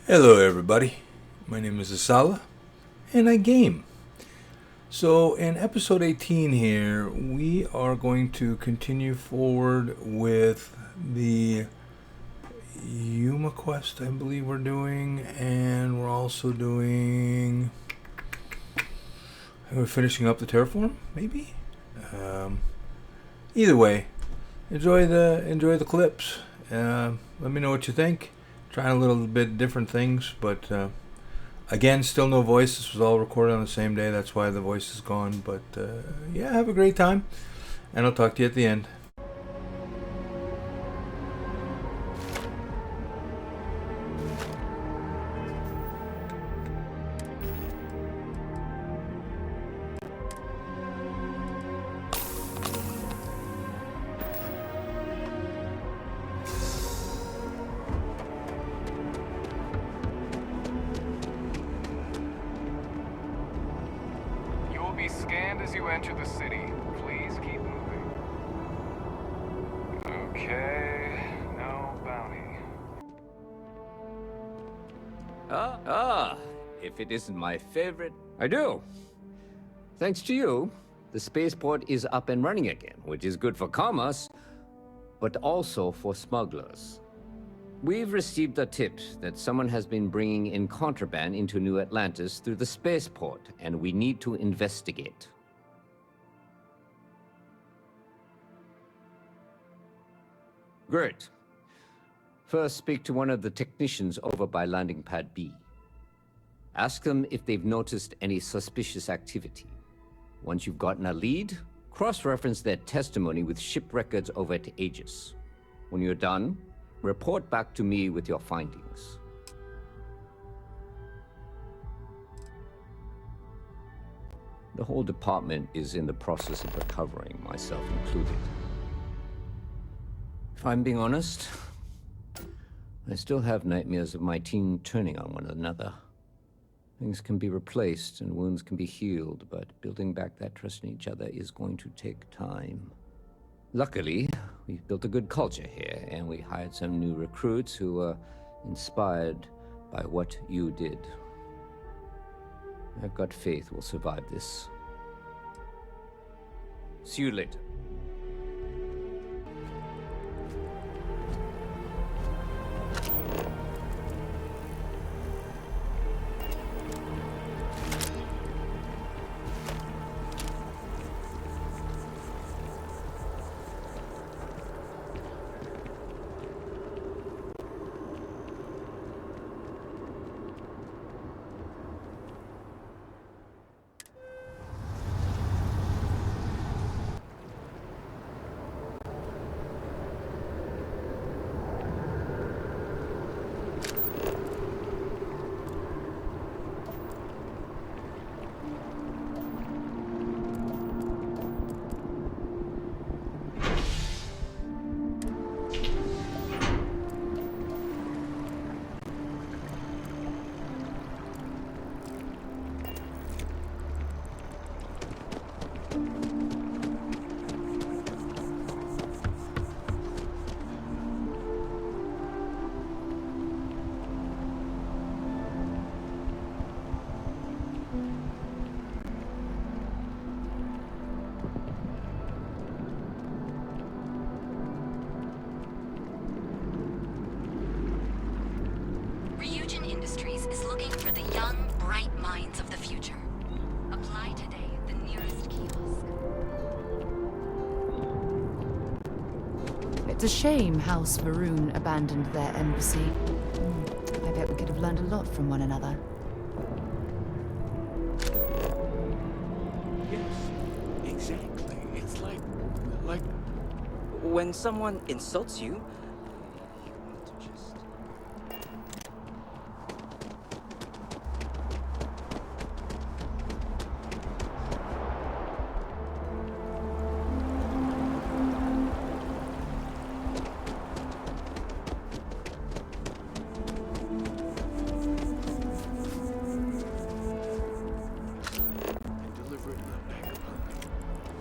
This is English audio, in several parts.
Hello, everybody. My name is Asala, and I game. So, in episode 18 here, we are going to continue forward with the Yuma quest, I believe we're doing, and we're also doing. We're finishing up the terraform, maybe. Um, Either way, enjoy the clips. Let me know what you think. Trying a little bit different things, but again, still no voice. This was all recorded on the same day. That's why the voice is gone. But yeah, have a great time, and I'll talk to you at the end. You will be scanned as you enter the city. Please keep moving. Okay, no bounty. If it isn't my favorite, I do. Thanks to you, the spaceport is up and running again, which is good for commerce, but also for smugglers. We've received a tip that someone has been bringing in contraband into New Atlantis through the spaceport, and we need to investigate. Great. First, speak to one of the technicians over by Landing Pad B. Ask them if they've noticed any suspicious activity. Once you've gotten a lead, cross-reference their testimony with ship records over at Aegis. When you're done, report back to me with your findings. The whole department is in the process of recovering, myself included. If I'm being honest, I still have nightmares of my team turning on one another. Things can be replaced and wounds can be healed, but building back that trust in each other is going to take time. Luckily, we've built a good culture here, and we hired some new recruits who were inspired by what you did. I've got faith we'll survive this. See you later. Industries is looking for the young, bright minds of the future. Apply today at the nearest kiosk. It's a shame House Varun abandoned their embassy. I bet we could have learned a lot from one another. Yes, exactly. It's like when someone insults you, you want to just...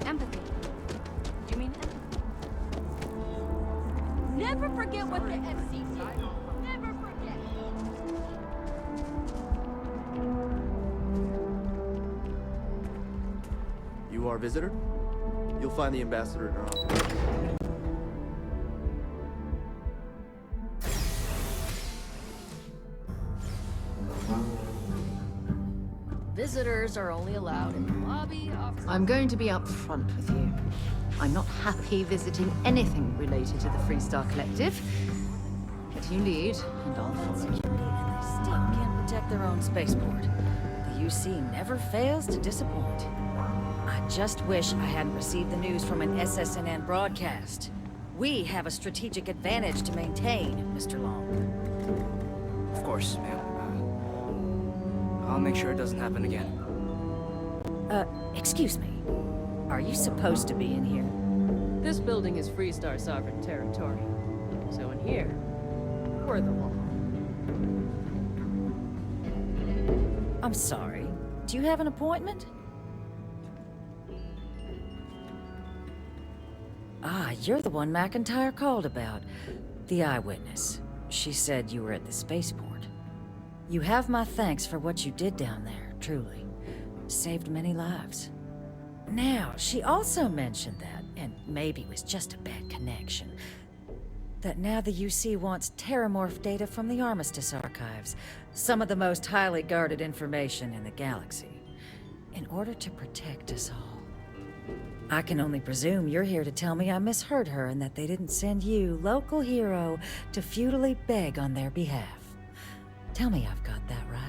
Empathy. You mean empathy? Never forget what the FC did. Never forget. our visitor? You'll find the ambassador in our office. Visitors are only allowed in the lobby, office. I'm going to be upfront with you. I'm not happy visiting anything related to the Freestar Collective. But you lead, and I'll follow. They still can't protect their own spaceport. The UC never fails to disappoint. I just wish I hadn't received the news from an SSNN broadcast. We have a strategic advantage to maintain, Mr. Long. Of course, ma'am. I'll make sure it doesn't happen again. Excuse me. Are you supposed to be in here? This building is Freestar sovereign territory. So in here, we're the law. I'm sorry. Do you have an appointment? Ah, you're the one McIntyre called about. The eyewitness. She said you were at the spaceport. You have my thanks for what you did down there, truly. Saved many lives. Now, she also mentioned that, and maybe it was just a bad connection, that now the UC wants terramorph data from the Armistice archives, some of the most highly guarded information in the galaxy, in order to protect us all. I can only presume you're here to tell me I misheard her and that they didn't send you, local hero, to futilely beg on their behalf. Tell me I've got that right.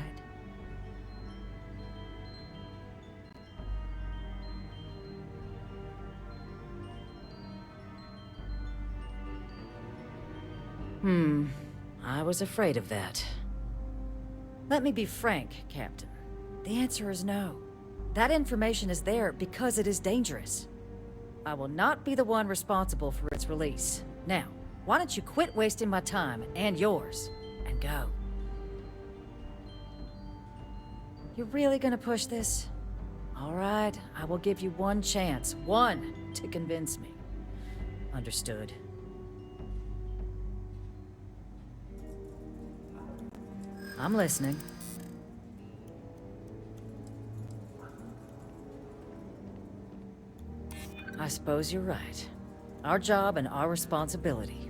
I was afraid of that. Let me be frank, Captain. The answer is no. That information is there because it is dangerous. I will not be the one responsible for its release. Now, why don't you quit wasting my time and yours, and go? You're really gonna push this? All right, I will give you one chance, one, to convince me. Understood. I'm listening. I suppose you're right. Our job and our responsibility.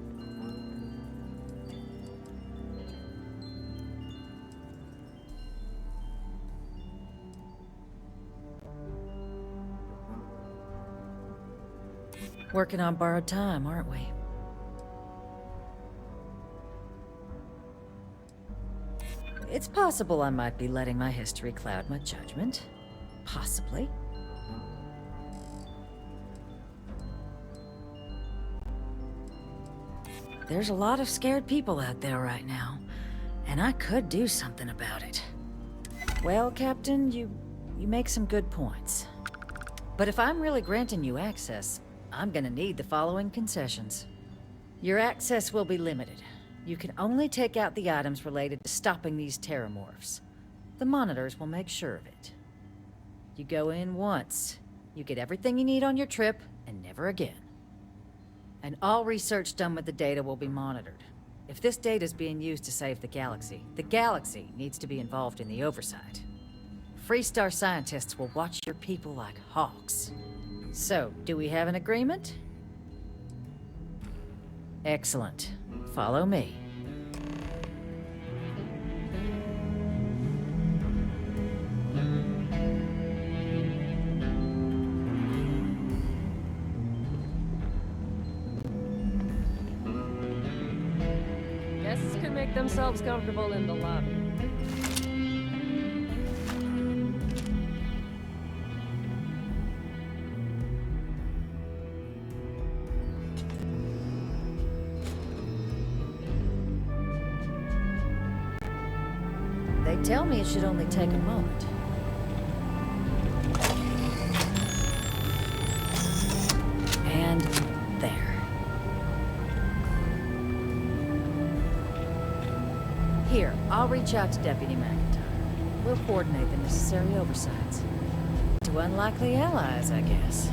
Working on borrowed time, aren't we? It's possible I might be letting my history cloud my judgment. Possibly. There's a lot of scared people out there right now, and I could do something about it. Well, Captain, you make some good points. But if I'm really granting you access, I'm gonna need the following concessions. Your access will be limited. You can only take out the items related to stopping these terramorphs. The monitors will make sure of it. You go in once, you get everything you need on your trip, and never again. And all research done with the data will be monitored. If this data is being used to save the galaxy needs to be involved in the oversight. Freestar scientists will watch your people like hawks. So, do we have an agreement? Excellent. Follow me. Guests can make themselves comfortable in the lobby. They tell me it should only take a moment. And there. Here, I'll reach out to Deputy McIntyre. We'll coordinate the necessary oversights. To unlikely allies, I guess.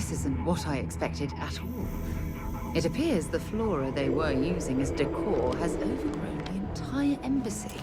This isn't what I expected at all. It appears the flora they were using as decor has overgrown the entire embassy.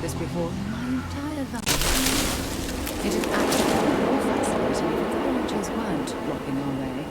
This before in my entire life. It'd actually be more fascinating if the branches weren't blocking our way.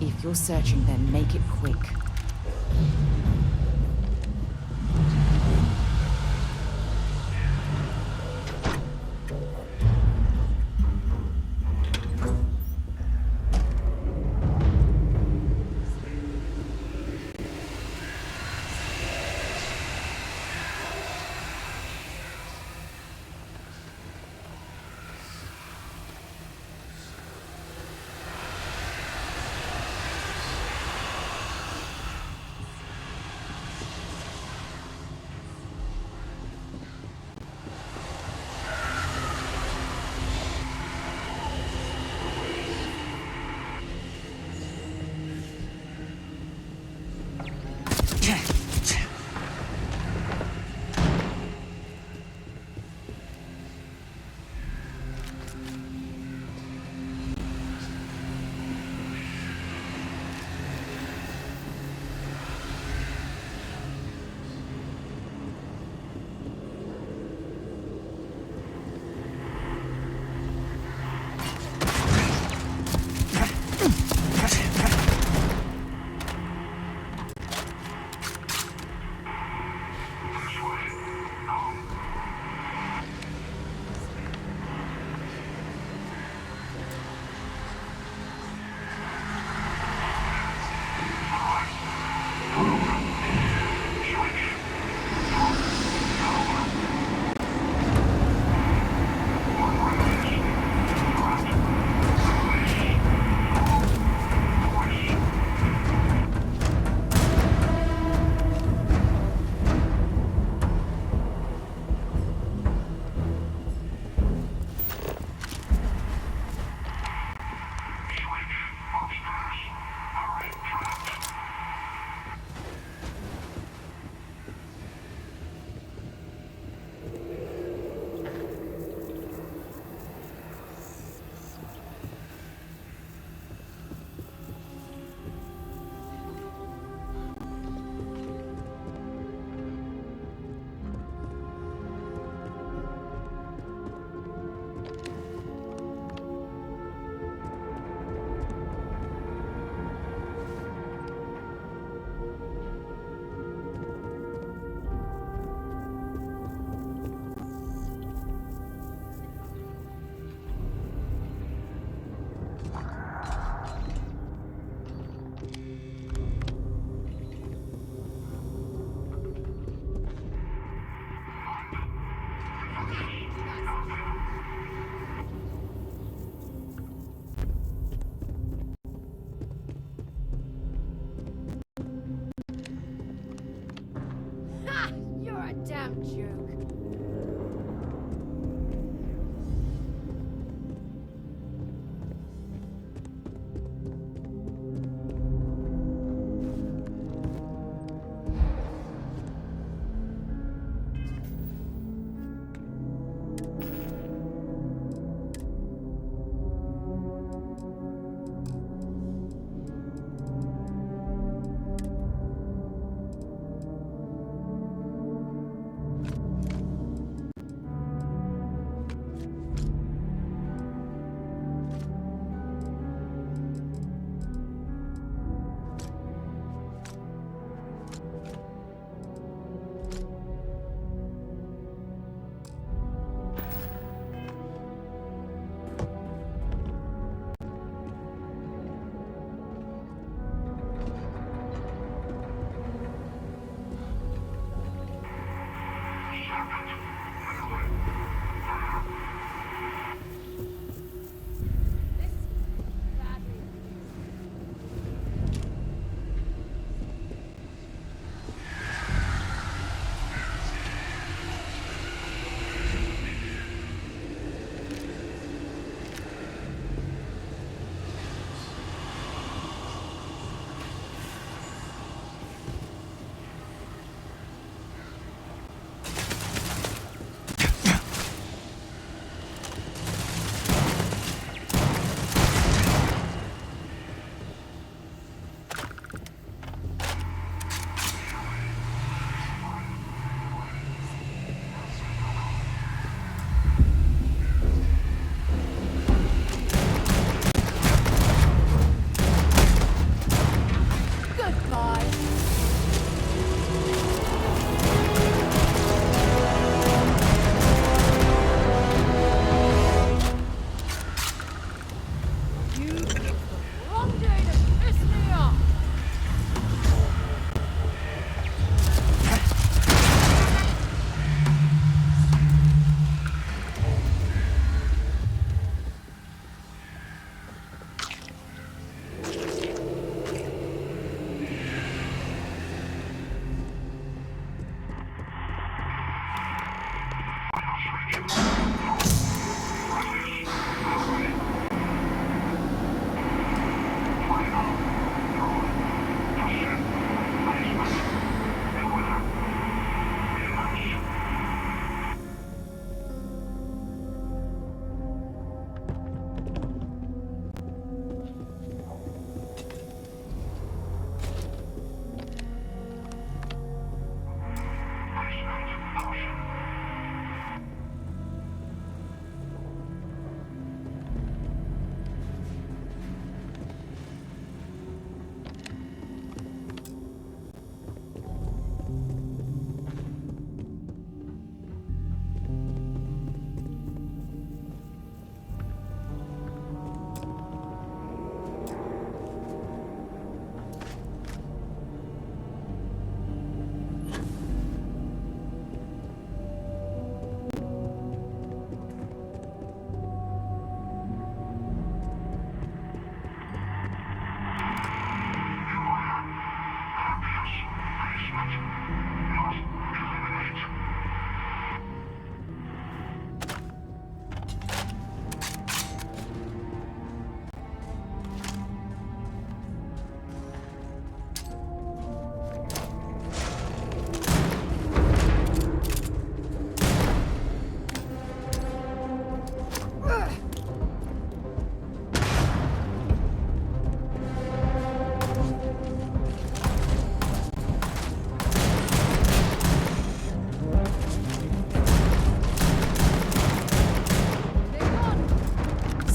If you're searching, then make it quick. joke.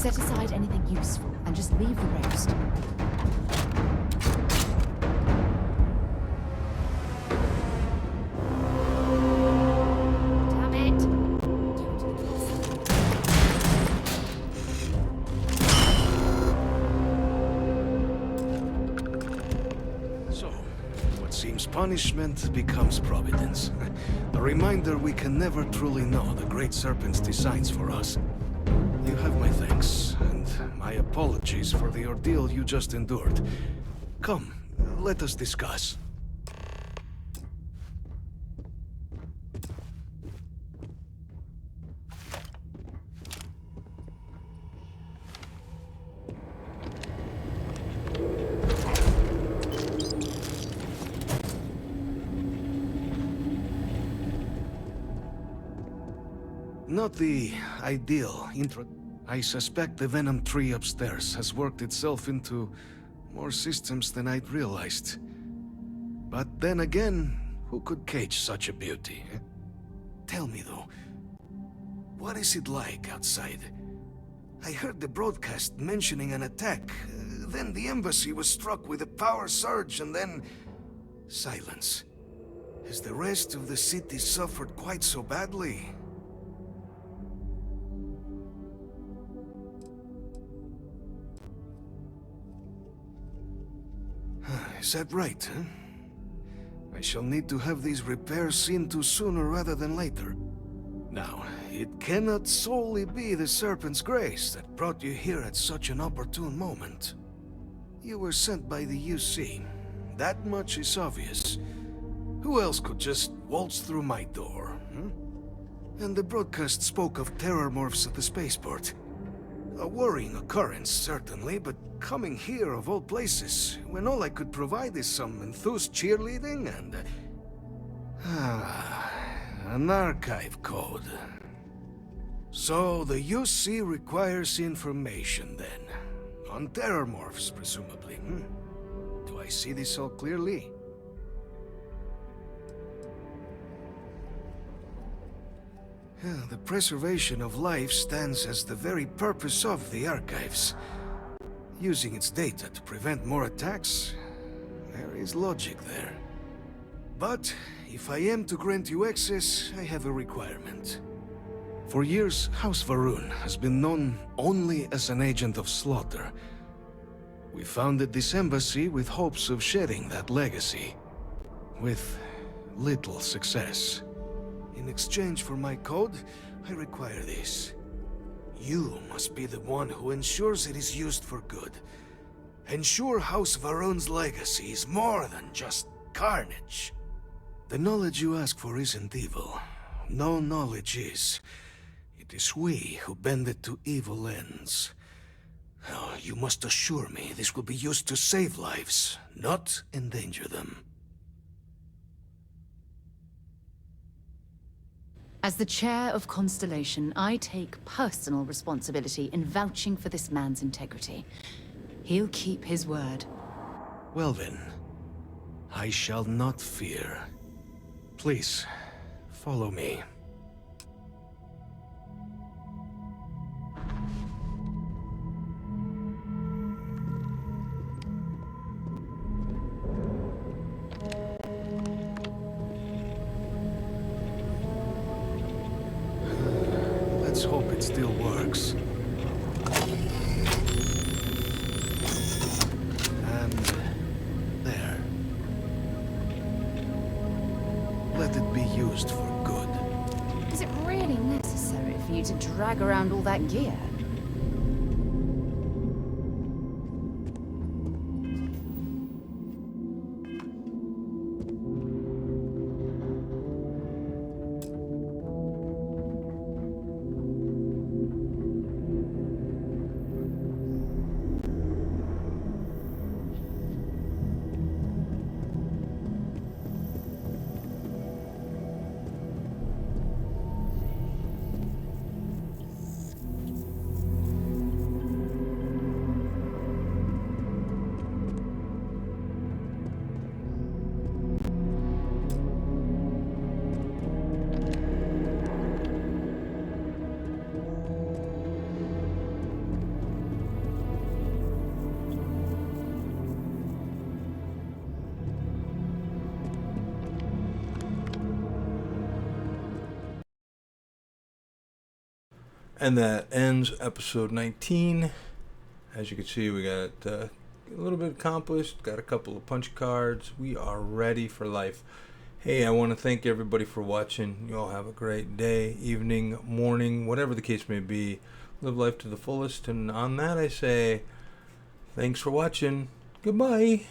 Set aside anything useful and just leave the rest. Damn it! So, what seems punishment becomes providence. A reminder we can never truly know the Great Serpent's designs for us. You have my thanks, and my apologies for the ordeal you just endured. Come, let us discuss. Not the ideal intro. I suspect the Venom tree upstairs has worked itself into more systems than I'd realized. But then again, who could cage such a beauty? Eh? Tell me though, what is it like outside? I heard the broadcast mentioning an attack. Then the embassy was struck with a power surge and then... silence. Has the rest of the city suffered quite so badly? Is that right, huh? I shall need to have these repairs seen to sooner rather than later. Now, it cannot solely be the Serpent's grace that brought you here at such an opportune moment. You were sent by the UC. That much is obvious. Who else could just waltz through my door, hmm? And the broadcast spoke of terror morphs at the spaceport. A worrying occurrence, certainly, but coming here of all places, when all I could provide is some enthused cheerleading and... an archive code. So the UC requires information, then. On terror morphs, presumably, hmm? Do I see this all clearly? The preservation of life stands as the very purpose of the archives. Using its data to prevent more attacks, there is logic there. But if I am to grant you access, I have a requirement. For years, House Varun has been known only as an agent of slaughter. We founded this embassy with hopes of shedding that legacy. With little success. In exchange for my code, I require this. You must be the one who ensures it is used for good. Ensure House Varun's legacy is more than just carnage. The knowledge you ask for isn't evil. No knowledge is. It is we who bend it to evil ends. Oh, you must assure me this will be used to save lives, not endanger them. As the chair of Constellation, I take personal responsibility in vouching for this man's integrity. He'll keep his word. Well then, I shall not fear. Please, follow me. Let's hope it still works. And there. Let it be used for good. Is it really necessary for you to drag around all that gear? And that ends episode 19. As you can see, we got a little bit accomplished. Got a couple of punch cards. We are ready for life. Hey, I want to thank everybody for watching. You all have a great day, evening, morning, whatever the case may be. Live life to the fullest. And on that, I say, thanks for watching. Goodbye.